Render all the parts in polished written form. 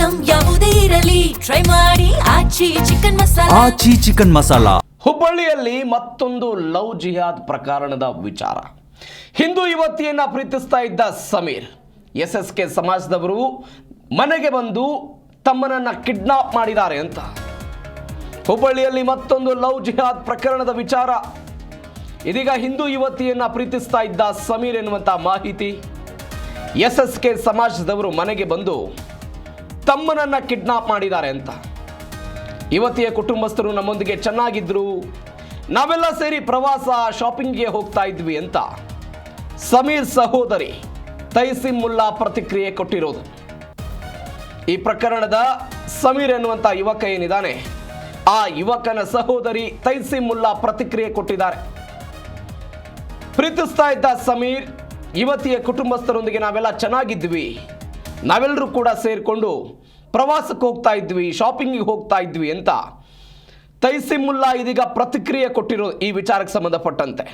Item ಯಾವುದೇ ಇರಲಿ try ಮಾಡಿ ಆಚಿ ಚಿಕನ್ ಮಸಾಲಾ. ಹುಬ್ಬಳ್ಳಿಯಲ್ಲಿ ಮತ್ತೊಂದು ಲವ್ ಜಿಹಾದ್ ಪ್ರಕರಣದ ವಿಚಾರ. ಹಿಂದೂ ಯುವತಿಯನ್ನ ಪ್ರೀತಿಸ್ತಾ ಇದ್ದ ಸಮೀರ್ SSK ಸಮಾಜದವರು ಮನೆಗೆ ಬಂದು ತಮ್ಮನನ್ನ ಕಿಡ್ನಾಪ್ ಮಾಡಿದ್ದಾರೆ ಅಂತ ಹುಬ್ಬಳ್ಳಿಯಲ್ಲಿ ಮತ್ತೊಂದು ಲವ್ ಜಿಹಾದ್ ಪ್ರಕರಣದ ವಿಚಾರ. ಇದೀಗ ಹಿಂದೂ ಯುವತಿಯನ್ನ ಪ್ರೀತಿಸ್ತಾ ಇದ್ದ ಸಮೀರ್ ಎನ್ನುವಂತ ಮಾಹಿತಿ. SSK ಸಮಾಜದವರು ಮನೆಗೆ ಬಂದು ತಮ್ಮನನ್ನ ಕಿಡ್ನಾಪ್ ಮಾಡಿದ್ದಾರೆ ಅಂತ. ಯುವತಿಯ ಕುಟುಂಬಸ್ಥರು ನಮ್ಮೊಂದಿಗೆ ಚೆನ್ನಾಗಿದ್ರು, ನಾವೆಲ್ಲ ಸೇರಿ ಪ್ರವಾಸ ಶಾಪಿಂಗ್ಗೆ ಹೋಗ್ತಾ ಇದ್ವಿ ಅಂತ ಸಮೀರ್ ಸಹೋದರಿ ತೈಸಿಮ್ ಮುಲ್ಲಾ ಪ್ರತಿಕ್ರಿಯೆ ಕೊಟ್ಟಿರೋದು. ಈ ಪ್ರಕರಣದ ಸಮೀರ್ ಎನ್ನುವಂತ ಯುವಕ ಏನಿದ್ದಾನೆ, ಆ ಯುವಕನ ಸಹೋದರಿ ತೈಸಿಮ್ ಮುಲ್ಲಾ ಪ್ರತಿಕ್ರಿಯೆ ಕೊಟ್ಟಿದ್ದಾರೆ. ಪ್ರೀತಿಸ್ತಾ ಇದ್ದ ಸಮೀರ್ ಯುವತಿಯ ಕುಟುಂಬಸ್ಥರೊಂದಿಗೆ ನಾವೆಲ್ಲ ಚೆನ್ನಾಗಿದ್ವಿ, ನಾವೆಲ್ಲರೂ ಕೂಡ ಸೇರಿಕೊಂಡು ಪ್ರವಾಸಕ್ಕೆ ಹೋಗ್ತಾ ಇದ್ವಿ, ಶಾಪಿಂಗಿಗೆ ಹೋಗ್ತಾ ಇದ್ವಿ ಅಂತ ತೈಸಿಮ್ ಮುಲ್ಲಾ ಇದೀಗ ಪ್ರತಿಕ್ರಿಯೆ ಕೊಟ್ಟಿರೋ ಈ ವಿಚಾರಕ್ಕೆ ಸಂಬಂಧಪಟ್ಟಂತೆ.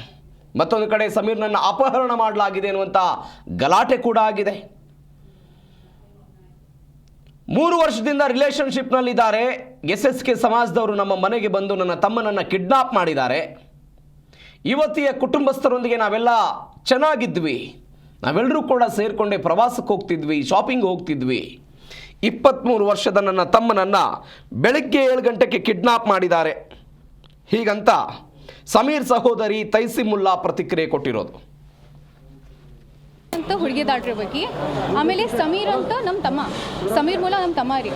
ಮತ್ತೊಂದು ಕಡೆ ಸಮೀರ್ನನ್ನು ಅಪಹರಣ ಮಾಡಲಾಗಿದೆ ಎನ್ನುವಂಥ ಗಲಾಟೆ ಕೂಡ ಆಗಿದೆ. 3 ವರ್ಷದಿಂದ ರಿಲೇಷನ್ಶಿಪ್ನಲ್ಲಿದ್ದಾರೆ. SSK ಸಮಾಜದವರು ನಮ್ಮ ಮನೆಗೆ ಬಂದು ನನ್ನ ತಮ್ಮನನ್ನು ಕಿಡ್ನಾಪ್ ಮಾಡಿದ್ದಾರೆ. ಯುವತಿಯ ಕುಟುಂಬಸ್ಥರೊಂದಿಗೆ ನಾವೆಲ್ಲ ಚೆನ್ನಾಗಿದ್ವಿ, ನಾವೆಲ್ಲರೂ ಕೂಡ ಸೇರಿಕೊಂಡೆ ಪ್ರವಾಸಕ್ಕೆ ಹೋಗ್ತಿದ್ವಿ, ಶಾಪಿಂಗ್ ಹೋಗ್ತಿದ್ವಿ. 23 ವರ್ಷದ ನನ್ನ ತಮ್ಮನನ್ನು ಬೆಳಗ್ಗೆ 7 ಗಂಟೆಗೆ ಕಿಡ್ನಾಪ್ ಮಾಡಿದ್ದಾರೆ ಹೀಗಂತ ಸಮೀರ್ ಸಹೋದರಿ ತೈಸಿಮ್ ಮುಲ್ಲಾ ಪ್ರತಿಕ್ರಿಯೆ ಕೊಟ್ಟಿರೋದು. ಅಂತ ಹುಡುಗಿ ದಾಟ್ರಿ ಬಗ್ಗೆ ಆಮೇಲೆ ಸಮೀರ್ ಅಂತ ನಮ್ಮ ತಮ್ಮ, ಸಮೀರ್ ಮುಲ್ಲಾ ನಮ್ಮ ತಮ್ಮ ರೀ.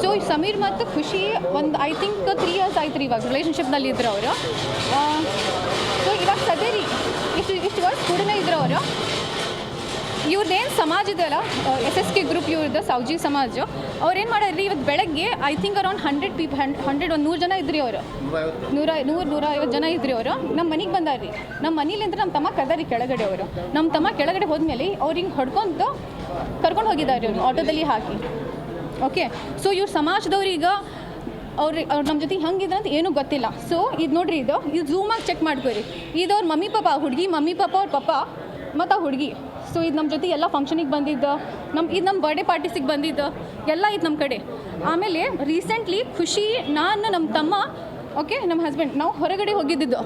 ಸೊ ಸಮೀರ್ ಮತ್ತು ಖುಷಿ ಒಂದು ಐ ಥಿಂಕ್ 3 ಇಯರ್ಸ್ ಆಯ್ತು ರೀ ಇವಾಗ ರಿಲೇಷನ್ಶಿಪ್ನಲ್ಲಿ ಇದ್ರು ಅವರು. ಸೊ ಇವಾಗ ಸದ್ಯ ರೀ ಇಷ್ಟು ವರ್ಷ ಕೂಡನೇ ಇದ್ರು ಅವರು. ಇವ್ರದ್ದೇನು ಸಮಾಜ ಇದೆಯಲ್ಲ SSK ಗ್ರೂಪ್, ಇವ್ರದ್ದು ಸೌಜಿ ಸಮಾಜ, ಅವ್ರೇನು ಮಾಡ್ಯಾರ್ರಿ ಇವತ್ತು ಬೆಳಗ್ಗೆ ಐ ಥಿಂಕ್ ಅರೌಂಡ್ 100 ಜನ ಇದ್ರಿ ಅವರು, 150 ಜನ ಇದ್ರಿ ಅವರು. ನಮ್ಮ ಮನೆಗೆ ಬಂದಾರ್ರಿ. ನಮ್ಮ ಮನೇಲಿಂದ್ರೆ ನಮ್ಮ ತಮ್ಮ ಕರ್ದಾರಿ ಕೆಳಗಡೆ ಅವರು. ನಮ್ಮ ತಮ್ಮ ಕೆಳಗಡೆ ಹೋದ್ಮೇಲೆ ಅವ್ರು ಹಿಂಗೆ ಹೊಡ್ಕೊಂಡು ಕರ್ಕೊಂಡು ಹೋಗಿದ್ದಾರೆ ಅವ್ರು ಆಟೋದಲ್ಲಿ ಹಾಕಿ. ಓಕೆ, ಸೊ ಇವ್ರ ಸಮಾಜದವ್ರೀಗ ಅವ್ರು ನಮ್ಮ ಜೊತೆ ಹಂಗಿದ್ರೆ ಅಂತ ಏನೂ ಗೊತ್ತಿಲ್ಲ. ಸೊ ಇದು ನೋಡ್ರಿ, ಇದು ಝೂಮಾಗಿ ಚೆಕ್ ಮಾಡ್ಕೊರಿ. ಇದು ಅವ್ರ ಮಮ್ಮಿ ಪಾಪ, ಹುಡುಗಿ ಮಮ್ಮಿ ಪಾಪ, ಅವ್ರ ಪಪ್ಪ ಮತ್ತು ಆ ಹುಡುಗಿ. ಸೊ ಇದು ನಮ್ಮ ಜೊತೆ ಎಲ್ಲ ಫಂಕ್ಷನಿಗೆ ಬಂದಿದ್ದು, ನಮ್ಮ ಬರ್ಡೇ ಪಾರ್ಟೀಸಿಗೆ ಬಂದಿದ್ದು ಎಲ್ಲ ಇದು ನಮ್ಮ ಕಡೆ. ಆಮೇಲೆ ರೀಸೆಂಟ್ಲಿ ಖುಷಿ, ನಾನು, ನಮ್ಮ ತಮ್ಮ, ಓಕೆ, ನಮ್ಮ ಹಸ್ಬೆಂಡ್, ನಾವು ಹೊರಗಡೆ ಹೋಗಿದ್ದಿದ್ದು.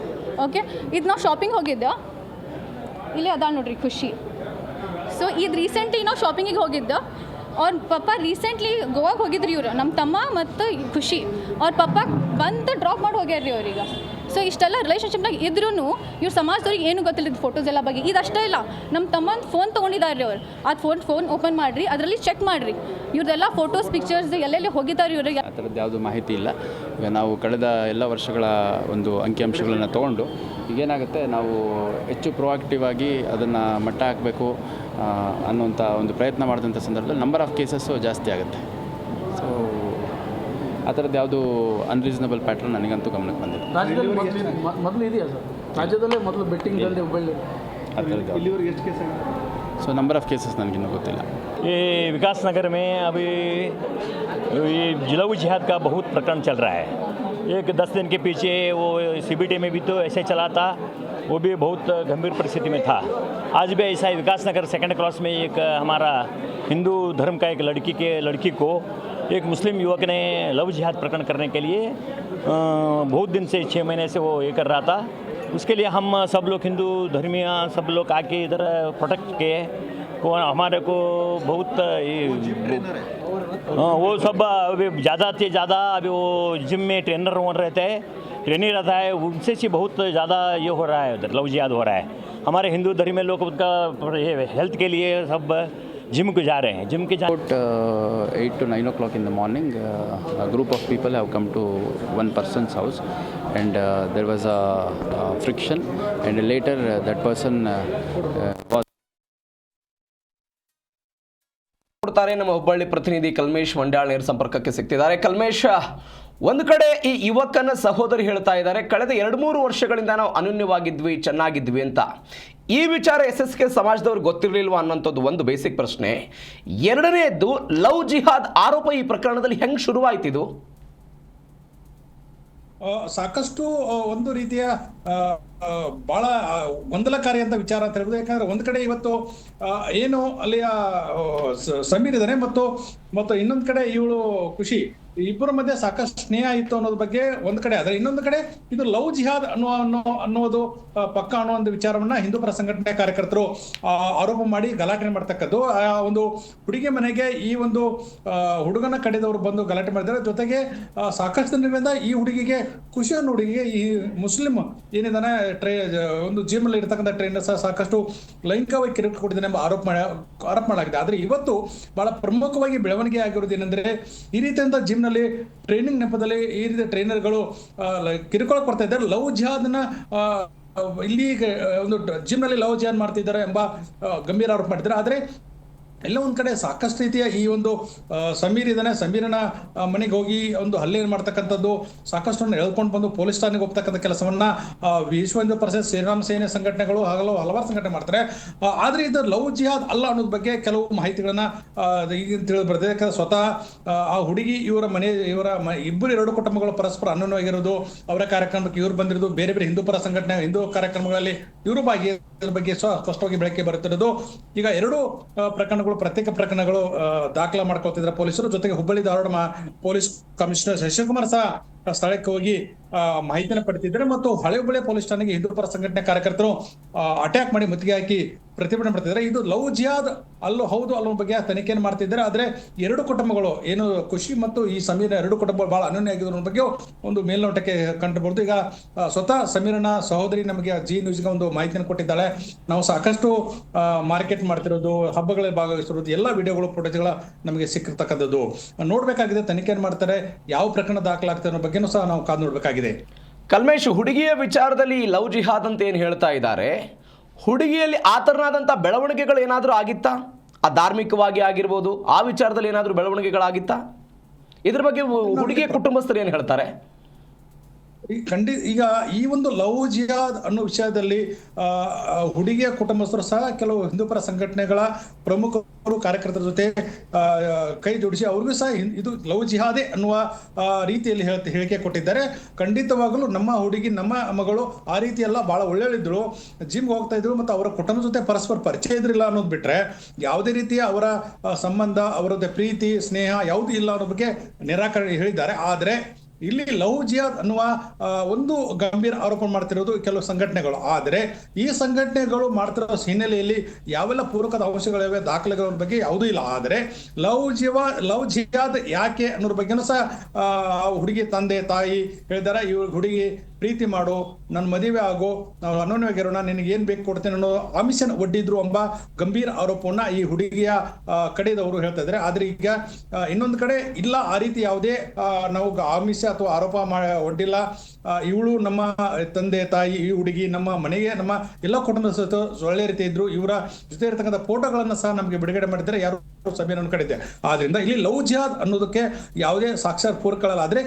ಓಕೆ, ಇದು ನಾವು ಶಾಪಿಂಗ್ ಹೋಗಿದ್ದು. ಇಲ್ಲೇ ಅದ ನೋಡ್ರಿ ಖುಷಿ. ಸೊ ಇದು ರೀಸೆಂಟ್ಲಿ ನಾವು ಶಾಪಿಂಗಿಗೆ ಹೋಗಿದ್ದು. ಅವ್ರ ಪಪ್ಪ ರೀಸೆಂಟ್ಲಿ ಗೋವಾಗೆ ಹೋಗಿದ್ರಿ ಇವರು, ನಮ್ಮ ತಮ್ಮ ಮತ್ತು ಖುಷಿ. ಅವ್ರ ಪಪ್ಪ ಬಂದು ಡ್ರಾಪ್ ಮಾಡಿ ಹೋಗ್ಯಾರ್ರಿ ಅವ್ರೀಗ. ಸೊ ಇಷ್ಟೆಲ್ಲ ರಿಲೇಷನ್ಶಿಪ್ನಾಗ ಇದ್ರೂ ಇವ್ರ ಸಮಾಜದವ್ರಿಗೆ ಏನು ಗೊತ್ತಿಲ್ಲ ಫೋಟೋಸ್ ಎಲ್ಲ ಬಗ್ಗೆ. ಇದಷ್ಟೇ ಇಲ್ಲ, ನಮ್ಮ ತಮ್ಮನ ಫೋನ್ ತೊಗೊಂಡಿದ್ದಾರೆ ಅವ್ರು. ಅದು ಫೋನ್ ಓಪನ್ ಮಾಡಿರಿ, ಅದರಲ್ಲಿ ಚೆಕ್ ಮಾಡಿರಿ, ಇವ್ರದ್ದೆಲ್ಲ ಫೋಟೋಸ್ ಪಿಕ್ಚರ್ಸ್ ಎಲ್ಲೆಲ್ಲಿ ಹೋಗಿದ್ದಾರೆ ಇವ್ರಿಗೆ. ಆ ಥರದ್ದು ಯಾವುದು ಮಾಹಿತಿ ಇಲ್ಲ. ಈಗ ನಾವು ಕಳೆದ ಎಲ್ಲ ವರ್ಷಗಳ ಒಂದು ಅಂಕಿಅಂಶಗಳನ್ನು ತೊಗೊಂಡು ಈಗೇನಾಗುತ್ತೆ, ನಾವು ಹೆಚ್ಚು ಪ್ರೊಆಕ್ಟಿವ್ ಆಗಿ ಅದನ್ನು ಮಟ್ಟ ಹಾಕಬೇಕು ಅನ್ನುವಂಥ ಒಂದು ಪ್ರಯತ್ನ ಮಾಡಿದಂಥ ಸಂದರ್ಭದಲ್ಲಿ ನಂಬರ್ ಆಫ್ ಕೇಸಸ್ಸು ಜಾಸ್ತಿ ಆಗುತ್ತೆ. ಸೊ ಆ ಥರದ್ದು ಯಾವುದು ಅನ್ರೀಸನಬಲ್ ಪ್ಯಾಟ್ರನ್ ನನಗಂತೂ ಗಮನಕ್ಕೆ ಬಂದಿದೆ. ಮೊದಲು ಇದೆಯಾ ಸರ್ ರಾಜ್ಯದಲ್ಲೇ ಮೊದಲು ಬೆಟ್ಟಿಂಗ್ದಲ್ಲಿ ಹುಬ್ಬಳ್ಳಿ ಆ ಥರದ್ದು ಸೊ ನಂಬರ್ ಆಫ್ ಕೇಸಸ್ ನನಗಿನ್ನೂ ಗೊತ್ತಿಲ್ಲ. ये विकास नगर में अभी ये लव जिहाद का बहुत प्रकरण चल रहा है. एक 10 दिन के पीछे वो CBD में भी तो ऐसे चला था, वो भी बहुत गंभीर परिस्थिति में था. आज भी ऐसा विकास नगर 2nd क्रॉस में एक हमारा हिंदू धर्म का एक लड़की को एक मुस्लिम युवक ने लव जिहाद प्रकरण करने के लिए बहुत दिन से 6 महीने से वो ये कर रहा था. उसके लिए हम सब लोग हिंदू धर्मीय सब लोग आके इधर प्रोटेक्ट किए को हमारे को बहुत वो सब अभी ज़्यादा से ज़्यादा अभी वो जिम में ट्रेनर रहते हैं, ट्रेनिंग रहता है, उनसे से बहुत ज़्यादा ये हो रहा है, उधर लव जिहाद हो रहा है. हमारे हिंदू धर्म में लोग उनका हेल्थ के लिए सब जिम को जा रहे हैं. जिम के About 8 to 9 o'clock in the morning, a group of people have come to one person's house, and there was a friction, and later that person was ನಮ್ಮ ಹುಬ್ಬಳ್ಳಿ ಪ್ರತಿನಿಧಿ ಕಲ್ಮೇಶ್ ಮಂಡ್ಯಾಳ್ ನೇರ ಸಂಪರ್ಕಕ್ಕೆ ಸಿಗ್ತಿದ್ದಾರೆ. ಕಲ್ಮೇಶ್, ಒಂದು ಕಡೆ ಈ ಯುವಕನ ಸಹೋದರಿ ಹೇಳ್ತಾ ಇದ್ದಾರೆ, ಕಳೆದ 2-3 ವರ್ಷಗಳಿಂದ ನಾವು ಅನನ್ಯವಾಗಿದ್ವಿ, ಚೆನ್ನಾಗಿದ್ವಿ ಅಂತ. ಈ ವಿಚಾರ SSK ಸಮಾಜದವ್ರಿಗೆ ಗೊತ್ತಿರಲಿಲ್ವಾ ಅನ್ನೋಂಥದ್ದು ಒಂದು ಬೇಸಿಕ್ ಪ್ರಶ್ನೆ. ಎರಡನೇದ್ದು, ಲವ್ ಜಿಹಾದ್ ಆರೋಪ ಈ ಪ್ರಕರಣದಲ್ಲಿ ಹೆಂಗೆ ಶುರುವಾಯ್ತಿದು? ಸಾಕಷ್ಟು ಒಂದು ರೀತಿಯ ಬಹಳ ಗೊಂದಲಕಾರಿ ಅಂತ ವಿಚಾರ ಅಂತ ಹೇಳ್ಬೋದು. ಯಾಕಂದ್ರೆ ಒಂದ್ ಕಡೆ ಇವತ್ತು ಏನು ಅಲ್ಲಿಯ ಸಮೀರ್ ಇದ್ದಾನೆ ಮತ್ತು ಇನ್ನೊಂದ್ ಕಡೆ ಇವಳು ಖುಷಿ, ಇಬ್ಬರ ಮಧ್ಯೆ ಸಾಕಷ್ಟು ಸ್ನೇಹ ಇತ್ತು ಅನ್ನೋದ್ರ ಬಗ್ಗೆ ಒಂದ್ ಕಡೆ. ಆದ್ರೆ ಇನ್ನೊಂದು ಕಡೆ ಇದು ಲವ್ ಜಿಹಾದ್ ಅನ್ನೋದು ಪಕ್ಕ ಅನ್ನೋ ಒಂದು ವಿಚಾರವನ್ನ ಹಿಂದೂ ಪರ ಸಂಘಟನೆ ಕಾರ್ಯಕರ್ತರು ಆರೋಪ ಮಾಡಿ ಗಲಾಟೆ ಮಾಡ್ತಕ್ಕದ್ದು. ಆ ಒಂದು ಹುಡುಗಿ ಮನೆಗೆ ಈ ಒಂದು ಹುಡುಗನ ಕಡೆದವರು ಬಂದು ಗಲಾಟೆ ಮಾಡಿದ್ದಾರೆ. ಜೊತೆಗೆ ಸಾಕಷ್ಟು ದಿನಗಳಿಂದ ಈ ಹುಡುಗಿಗೆ, ಖುಷಿ ಅನ್ನೋ ಹುಡುಗಿಗೆ ಈ ಮುಸ್ಲಿಂ ಏನಿದಾನೆ ಒಂದು ಜಿಮ್ ಅಲ್ಲಿ ಇರ್ತಕ್ಕಂಥ ಟ್ರೈನರ್ ಸಾಕಷ್ಟು ಲೈಂಗಿಕವಾಗಿ ಕಿರುಕುಳ ಕೊಟ್ಟಿದ್ದಾನೆ ಎಂಬ ಆರೋಪ ಮಾಡಲಾಗಿದೆ. ಆದ್ರೆ ಇವತ್ತು ಬಹಳ ಪ್ರಮುಖವಾಗಿ ಬೆಳವಣಿಗೆ ಆಗಿರೋದು ಏನಂದ್ರೆ, ಈ ರೀತಿಯಿಂದ ಜಿಮ್ ನಲ್ಲಿ ಟ್ರೈನಿಂಗ್ ನೆಪದಲ್ಲಿ ಈ ರೀತಿಯ ಟ್ರೈನರ್ಗಳು ಕಿರುಕುಳ ಕೊಡ್ತಾ ಇದ್ದಾರೆ. ಲವ್ ಜಿಹಾದ್ನ ಇಲ್ಲಿ ಒಂದು ಜಿಮ್ ನಲ್ಲಿ ಲವ್ ಜಿಹಾದ್ ಮಾಡ್ತಿದ್ದಾರೆ ಎಂಬ ಗಂಭೀರ ಆರೋಪ ಮಾಡಿದ್ದಾರೆ. ಆದ್ರೆ ಎಲ್ಲ ಒಂದ್ ಕಡೆ ಸಾಕಷ್ಟು ರೀತಿಯ ಈ ಒಂದು ಸಮೀರ್ ಇದ್ದಾನೆ, ಸಮೀರನ ಮನೆಗೆ ಹೋಗಿ ಒಂದು ಹಲ್ಲೆ ಮಾಡ್ತಕ್ಕಂಥದ್ದು, ಸಾಕಷ್ಟು ಎಳ್ಕೊಂಡು ಬಂದು ಪೊಲೀಸ್ ಠಾಣೆಗೆ ಹೋಗ್ತಕ್ಕಂಥ ಕೆಲಸವನ್ನ ವಿಶ್ವ ಹಿಂದೂ ಪರಿಷತ್, ಶ್ರೀರಾಮ ಸೇನೆ ಸಂಘಟನೆಗಳು ಹಲವಾರು ಸಂಘಟನೆ ಮಾಡ್ತಾರೆ. ಆದ್ರೆ ಇದು ಲವ್ ಜಿಹಾದ್ ಅಲ್ಲ ಅನ್ನೋದ್ ಬಗ್ಗೆ ಕೆಲವು ಮಾಹಿತಿಗಳನ್ನ ಈಗ ತಿಳಿದು ಬರ್ತಿದೆ. ಯಾಕಂದ್ರೆ ಸ್ವತಃ ಆ ಹುಡುಗಿ ಇವರ ಇಬ್ಬರು ಎರಡು ಕುಟುಂಬಗಳು ಪರಸ್ಪರ ಅನ್ಯೋನ್ಯವಾಗಿರೋದು, ಅವರ ಕಾರ್ಯಕ್ರಮಕ್ಕೆ ಇವ್ರು ಬಂದಿರೋದು, ಬೇರೆ ಬೇರೆ ಹಿಂದೂ ಪರ ಸಂಘಟನೆ ಹಿಂದೂ ಕಾರ್ಯಕ್ರಮಗಳಲ್ಲಿ ಇವರು ಬಗ್ಗೆ ಸ್ಪಷ್ಟವಾಗಿ ಬೆಳಕಿಗೆ ಬರುತ್ತಿರೋದು. ಈಗ ಎರಡು ಪ್ರಕರಣಗಳು, ಪ್ರತ್ಯೇಕ ಪ್ರಕರಣಗಳು ದಾಖಲ ಮಾಡ್ಕೊಳ್ತಿದ್ದಾರೆ ಪೊಲೀಸರು. ಜೊತೆಗೆ ಹುಬ್ಬಳ್ಳಿ ಧಾರವಾಡ ಪೊಲೀಸ್ ಕಮಿಷನರ್ ಶಶಿಕುಮಾರ್ ಸಹ ಸ್ಥಳಕ್ಕೆ ಹೋಗಿ ಮಾಹಿತಿಯನ್ನು ಪಡೆದಿದ್ದಾರೆ. ಮತ್ತು ಹಳೆ ಹುಬ್ಬಳ್ಳಿ ಪೊಲೀಸ್ ಠಾಣೆಗೆ ಹಿಂದೂ ಪರ ಸಂಘಟನೆ ಕಾರ್ಯಕರ್ತರು ಅಟ್ಯಾಕ್ ಮಾಡಿ ಮುತ್ತಿಗೆ ಹಾಕಿ ಪ್ರತಿಭಟನೆ ಮಾಡ್ತಿದ್ದಾರೆ. ಇದು ಲವ್ ಜಿಹಾದ್ ಹೌದು ಅನ್ನೋ ಬಗ್ಗೆ ತನಿಖೆಯನ್ನು ಮಾಡ್ತಿದ್ದಾರೆ. ಆದ್ರೆ ಎರಡು ಕುಟುಂಬಗಳು ಏನು ಖುಷಿ ಮತ್ತು ಈ ಸಮೀರ ಎರಡು ಕುಟುಂಬಗಳು ಬಹಳ ಅನ್ಯೋನ್ಯ ಆಗಿರೋ ಬಗ್ಗೆ ಒಂದು ಮೇಲ್ನೋಟಕ್ಕೆ ಕಂಡುಬರ್ದು. ಈಗ ಸ್ವತಃ ಸಮೀರನ ಸಹೋದರಿ ನಮಗೆ ಜಿ ನ್ಯೂಸ್ಗೆ ಒಂದು ಮಾಹಿತಿಯನ್ನು ಕೊಟ್ಟಿದ್ದಾಳೆ. ನಾವು ಸಾಕಷ್ಟು ಮಾರ್ಕೆಟ್ ಮಾಡ್ತಿರೋದು, ಹಬ್ಬಗಳಲ್ಲಿ ಭಾಗವಹಿಸಿರೋದು ಎಲ್ಲ ವಿಡಿಯೋಗಳು, ಫೋಟೋಸ್ಗಳ ನಮಗೆ ಸಿಕ್ಕಿರ್ತಕ್ಕಂಥದ್ದು ನೋಡ್ಬೇಕಾಗಿದೆ. ತನಿಖೆಯನ್ನು ಮಾಡ್ತಾರೆ, ಯಾವ ಪ್ರಕರಣ ದಾಖಲಾಗ್ತದೆ ಅನ್ನೋ ಬಗ್ಗೆನೂ ಸಹ ನಾವು ಕಾದು ನೋಡ್ಬೇಕಾಗಿದೆ. ಕಲ್ಮೇಶ್, ಹುಡುಗಿಯ ವಿಚಾರದಲ್ಲಿ ಲವ್ ಜಿಹಾದ್ ಅಂತ ಏನು ಹೇಳ್ತಾ ಇದ್ದಾರೆ, ಹುಡುಗಿಯಲ್ಲಿ ಆ ಥರನಾದಂಥ ಬೆಳವಣಿಗೆಗಳು ಏನಾದರೂ ಆಗಿತ್ತಾ? ಆ ಧಾರ್ಮಿಕವಾಗಿ ಆಗಿರ್ಬೋದು, ಆ ವಿಚಾರದಲ್ಲಿ ಏನಾದರೂ ಬೆಳವಣಿಗೆಗಳಾಗಿತ್ತಾ? ಇದ್ರ ಬಗ್ಗೆ ಹುಡುಗಿಯ ಕುಟುಂಬಸ್ಥರು ಏನು ಹೇಳ್ತಾರೆ? ಈಗ ಈ ಒಂದು ಲವ್ ಜಿಹಾದ್ ಅನ್ನೋ ವಿಷಯದಲ್ಲಿ ಹುಡುಗಿಯ ಕುಟುಂಬಸ್ಥರು ಸಹ ಕೆಲವು ಹಿಂದೂಪರ ಸಂಘಟನೆಗಳ ಪ್ರಮುಖರು ಕಾರ್ಯಕರ್ತರ ಜೊತೆ ಕೈ ಜೋಡಿಸಿ ಅವ್ರಿಗೂ ಸಹ ಇದು ಲವ್ ಜಿಹಾದೇ ಅನ್ನುವ ರೀತಿಯಲ್ಲಿ ಹೇಳಿಕೆ ಕೊಟ್ಟಿದ್ದಾರೆ. ಖಂಡಿತವಾಗಲೂ ನಮ್ಮ ಹುಡುಗಿ, ನಮ್ಮ ಮಗಳು ಆ ರೀತಿ ಎಲ್ಲ ಬಹಳ ಒಳ್ಳೆಯಳಿದ್ರು, ಜಿಮ್ಗೆ ಹೋಗ್ತಾ ಇದ್ರು ಮತ್ತು ಅವರ ಕುಟುಂಬದ ಜೊತೆ ಪರಸ್ಪರ ಪರಿಚಯ ಇದ್ರಿಲ್ಲ ಅನ್ನೋದು ಬಿಟ್ರೆ ಯಾವುದೇ ರೀತಿಯ ಅವರ ಸಂಬಂಧ, ಅವರದ್ದೇ ಪ್ರೀತಿ ಸ್ನೇಹ ಯಾವುದೂ ಇಲ್ಲ ಅನ್ನೋ ಬಗ್ಗೆ ನಿರಾಕರಣೆ ಹೇಳಿದ್ದಾರೆ. ಆದ್ರೆ ಇಲ್ಲಿ ಲವ್ ಜಿಹಾದ್ ಅನ್ನುವ ಒಂದು ಗಂಭೀರ ಆರೋಪ ಮಾಡ್ತಿರೋದು ಕೆಲವು ಸಂಘಟನೆಗಳು. ಆದರೆ ಈ ಸಂಘಟನೆಗಳು ಮಾಡ್ತಿರೋ ಹಿನ್ನೆಲೆಯಲ್ಲಿ ಯಾವೆಲ್ಲ ಪೂರಕದ ಅಂಶಗಳಿವೆ, ದಾಖಲೆಗಳ ಬಗ್ಗೆ ಯಾವುದೂ ಇಲ್ಲ. ಆದರೆ ಲವ್ ಜಿಹಾದ್ ಯಾಕೆ ಅನ್ನೋದ್ರ ಬಗ್ಗೆನೂ ಸಹ ಹುಡುಗಿ ತಂದೆ ತಾಯಿ ಹೇಳಿದಾರೆ. ಇವ್ರ ಹುಡುಗಿ ಪ್ರೀತಿ ಮಾಡು, ನನ್ನ ಮದುವೆ ಆಗೋ, ನಾವು ಅನ್ಯೋನ್ಯವಾಗಿರೋಣ, ನಿನಗೆ ಏನ್ ಬೇಕು ಕೊಡ್ತೇನೆ ಅನ್ನೋ ಆಮಿಷನ್ ಒಡ್ಡಿದ್ರು ಎಂಬ ಗಂಭೀರ ಆರೋಪವನ್ನ ಈ ಹುಡುಗಿಯ ಕಡೆದವರು ಹೇಳ್ತಾ ಇದ್ದಾರೆ. ಆದ್ರೆ ಈಗ ಇನ್ನೊಂದು ಕಡೆ ಇಲ್ಲ, ಆ ರೀತಿ ಯಾವುದೇ ನಾವು ಆಮಿಷ ಅಥವಾ ಆರೋಪ ಒಡ್ಡಿಲ್ಲ, ಇವಳು ನಮ್ಮ ತಂದೆ ತಾಯಿ, ಈ ಹುಡುಗಿ ನಮ್ಮ ಮನೆಗೆ, ನಮ್ಮ ಎಲ್ಲ ಕುಟುಂಬದ ಸಹಿತ ಒಳ್ಳೆ ರೀತಿ ಇದ್ರು, ಇವರ ಜೊತೆ ಇರತಕ್ಕಂಥ ಫೋಟೋಗಳನ್ನ ಸಹ ನಮಗೆ ಬಿಡುಗಡೆ ಮಾಡಿದ್ದಾರೆ ಯಾರು ಸಭೆಯನ್ನು ಕಡೆ. ಆದ್ರಿಂದ ಇಲ್ಲಿ ಲವ್ ಜಿಹಾದ್ ಅನ್ನೋದಕ್ಕೆ ಯಾವುದೇ ಸಾಕ್ಷಾತ್ ಪೂರಕಗಳಲ್ಲ. ಆದ್ರೆ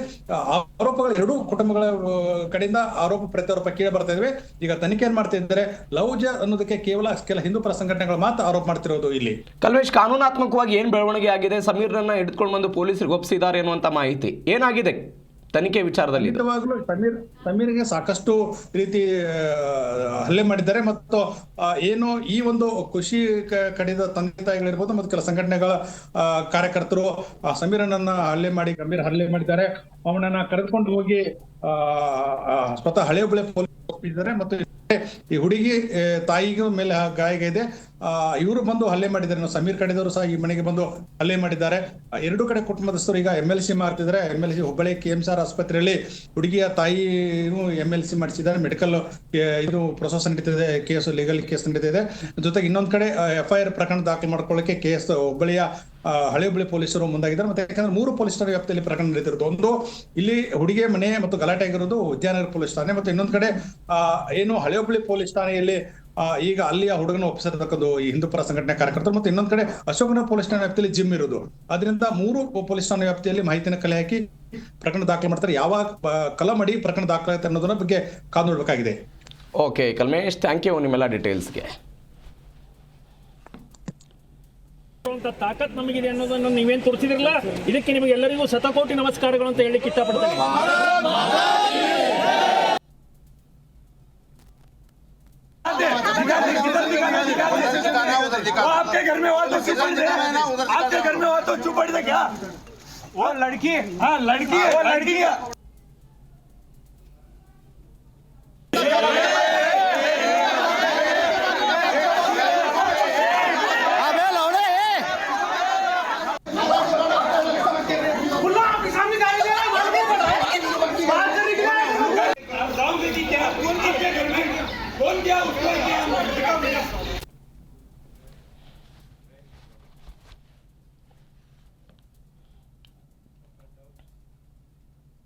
ಆರೋಪಗಳು ಎರಡೂ ಕುಟುಂಬಗಳ ಕಡೆಯಿಂದ ಆರೋಪ ಪ್ರತ್ಯಾರೋಪ ಕೇಳಿ ಬರ್ತಾ ಇದ್ವಿ. ಈಗ ತನಿಖೆಯನ್ನು ಮಾಡ್ತಾ ಇದ್ದಾರೆ. ಲವ್ ಜಿಹಾದ್ ಅನ್ನೋದಕ್ಕೆ ಕೇವಲ ಕೆಲ ಹಿಂದೂ ಪರ ಸಂಘಟನೆಗಳು ಮಾತ್ರ ಆರೋಪ ಮಾಡ್ತಿರೋದು. ಇಲ್ಲಿ ಕಲ್ಮೇಶ್, ಕಾನೂನಾತ್ಮಕವಾಗಿ ಏನ್ ಬೆಳವಣಿಗೆ ಆಗಿದೆ? ಸಮೀರ್ನನ್ನ ಹಿಡಿದುಕೊಂಡು ಬಂದು ಪೊಲೀಸರಿಗೆ ಒಪ್ಪಿಸಿದ್ದಾರೆ ಅನ್ನುವಂತ ಮಾಹಿತಿ ಏನಾಗಿದೆ ತನಿಖೆ ವಿಚಾರದಲ್ಲಿ? ಖಂಡಿತವಾಗ್ಲೂ ಸಮೀರ್ಗೆ ಸಾಕಷ್ಟು ರೀತಿ ಹಲ್ಲೆ ಮಾಡಿದ್ದಾರೆ. ಮತ್ತು ಏನು ಈ ಒಂದು ಖುಷಿ ಕಡೆದ ತಂದೆ ತಾಯಿಗಳಿರ್ಬೋದು ಮತ್ತು ಕೆಲ ಸಂಘಟನೆಗಳ ಕಾರ್ಯಕರ್ತರು ಸಮೀರನನ್ನ ಗಂಭೀರ ಹಲ್ಲೆ ಮಾಡಿದ್ದಾರೆ. ಅವನನ್ನ ಕರೆದುಕೊಂಡು ಹೋಗಿ ಸ್ವತಃ ಹಳೆ ಹುಬ್ಬಳ್ಳಿ ಪೊಲೀಸ್ ಒಪ್ಪಿದ್ದಾರೆ. ಮತ್ತು ಈ ಹುಡುಗಿ ತಾಯಿಗೂ ಮೇಲೆ ಗಾಯ ಇದೆ. ಇವರು ಬಂದು ಹಲ್ಲೆ ಮಾಡಿದ್ದಾರೆ. ಸಮೀರ್ ಕಡೆದವರು ಸಹ ಈ ಮನೆಗೆ ಬಂದು ಹಲ್ಲೆ ಮಾಡಿದ್ದಾರೆ. ಎರಡು ಕಡೆ ಕುಟುಂಬದಸ್ಥರು ಈಗ MLC ಮಾಡ್ತಿದ್ದಾರೆ. MLC ಹುಬ್ಬಳ್ಳಿ KMSR ಆಸ್ಪತ್ರೆಯಲ್ಲಿ ಹುಡುಗಿಯ ತಾಯಿನೂ MLC ಮಾಡಿಸಿದ್ದಾರೆ. ಮೆಡಿಕಲ್ ಇದು ಪ್ರೊಸೆಸ್ ನಡೀತಿದೆ, ಲೀಗಲ್ ಕೇಸ್ ನಡೀತಿದೆ. ಜೊತೆಗೆ ಇನ್ನೊಂದ್ ಕಡೆ FIR ಪ್ರಕರಣ ದಾಖಲು ಮಾಡ್ಕೊಳ್ಳಕ್ಕೆ ಹುಬ್ಬಳ್ಳಿಯ ಹಳೆ ಹುಬ್ಬಳ್ಳಿ ಪೊಲೀಸರು ಮುಂದಾಗಿದ್ದಾರೆ. ಮತ್ತೆ ಯಾಕಂದ್ರೆ 3 ಪೊಲೀಸ್ ಠಾಣೆ ವ್ಯಾಪ್ತಿಯಲ್ಲಿ ಪ್ರಕರಣ ನಡೀತಿರೋದು. ಒಂದು ಇಲ್ಲಿ ಹುಡುಗಿಯ ಮನೆ ಮತ್ತು ಗಲಾಟೆ ಆಗಿರೋದು ಉದ್ಯಾನನಗರ ಪೊಲೀಸ್ ಠಾಣೆ, ಮತ್ತು ಇನ್ನೊಂದ್ ಕಡೆ ಏನು ಹಳೆ ಹುಬ್ಬಳ್ಳಿ ಪೊಲೀಸ್ ಠಾಣೆಯಲ್ಲಿ ಈಗ ಅಲ್ಲಿಯ ಹುಡುಗನ ಒಪ್ಪಿಸಿರ್ತಕ್ಕಂಥ ಈ ಹಿಂದೂ ಪರ ಸಂಘಟನೆ ಕಾರ್ಯಕರ್ತರು, ಮತ್ತು ಇನ್ನೊಂದ್ ಕಡೆ ಅಶೋಕನಗರ ಪೊಲೀಸ್ ಠಾಣೆ ವ್ಯಾಪ್ತಿಯಲ್ಲಿ ಜಿಮ್ ಇರೋದು. ಅದರಿಂದ 3 ಪೊಲೀಸ್ ಠಾಣೆ ವ್ಯಾಪ್ತಿಯಲ್ಲಿ ಮಾಹಿತಿನ ಕಲೆ ಹಾಕಿ ಪ್ರಕರಣ ದಾಖಲು ಮಾಡ್ತಾರೆ. ಯಾವಾಗ ಕಲಮಡಿ ಪ್ರಕರಣ ದಾಖಲಾಗುತ್ತೆ ಅನ್ನೋದನ್ನ ಬಗ್ಗೆ ಕಾದು ನೋಡ್ಬೇಕಾಗಿದೆ. ಓಕೆ ಕಲ್ಮೇಶ್, ಥ್ಯಾಂಕ್ ಯು ನಿಮ್ಮೆಲ್ಲ ಡೀಟೇಲ್ಸ್ಗೆ. ಮಾಡುವಂತ ತಾಕತ್ ನಮಗಿದೆ ಅನ್ನೋದನ್ನು ನೀವೇನು ತೋರಿಸಿದ್ರಲ್ಲ, ಇದಕ್ಕೆ ನಿಮಗೆಲ್ಲರಿಗೂ ಶತಕೋಟಿ ನಮಸ್ಕಾರಗಳು ಅಂತ ಹೇಳಲಿಕ್ಕೆ ಇಷ್ಟಪಡ್ತೇನೆ. आपके घर में हुआ तो आपके घर में हुआ तो चुप पड़ क्या? वो लड़की, हाँ लड़की है, वो लड़की है।